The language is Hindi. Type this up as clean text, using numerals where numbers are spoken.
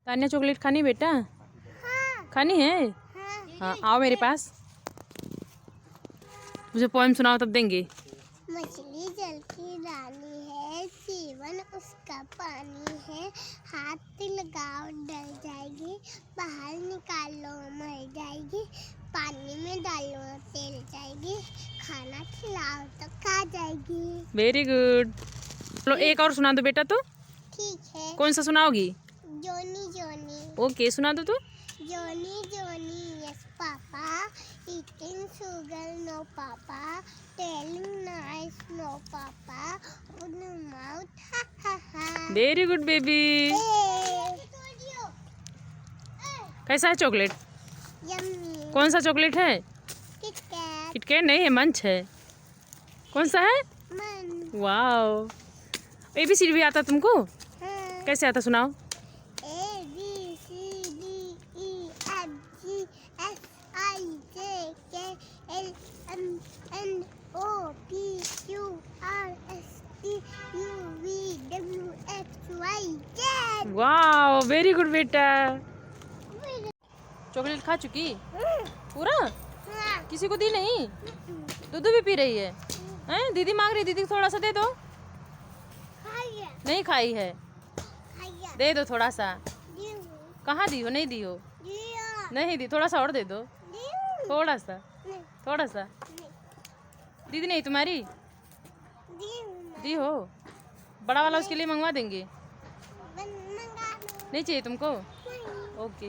तान्या चॉकलेट खानी बेटा? हाँ। खानी है? हाँ आओ मेरे पास, मुझे पोएम सुनाओ तब देंगे। मछली जल की रानी है, जीवन उसका पानी है, हाथ लगाओ डर जाएगी, बाहर निकालो मर जाएगी, पानी में डालो तैर जाएगी, खाना खिलाओ तो खा जाएगी। Very good. चलो एक और सुना दो बेटा। तो ठीक है। कौन सा सुनाओगी? जोनी जोनी। ओके सुना दो तो। Johnny Johnny yes papa, eating sugar no papa, telling lies no papa, on the mouth ha ha ha। Very good baby. कैसा है चॉकलेट? यम्मी। कौन सा चॉकलेट है? किटकैट। किटकैट नहीं है, मंच है। कौन सा है? मन। वाओ। ABCD भी आता तुमको? हाँ। कैसे आता सुनाओ। A B C D E F G H I J K L M N O P Q R S T U V W X Y Z। Wow very good बेटा। चॉकलेट खा चुकी पूरा? किसी को दी नहीं? दूध भी पी रही है? हैं? दीदी मांग रही, दीदी को थोड़ा सा दे दो। नहीं खाई है? दे दो थोड़ा सा। कहाँ दी हो? नहीं दी हो? नहीं दी, थोड़ा सा और दे दो। थोड़ा सा, थोड़ा सा। दीदी नहीं तुम्हारी? दी हो? बड़ा वाला उसके लिए मंगवा देंगे। नहीं चाहिए तुमको? ओके।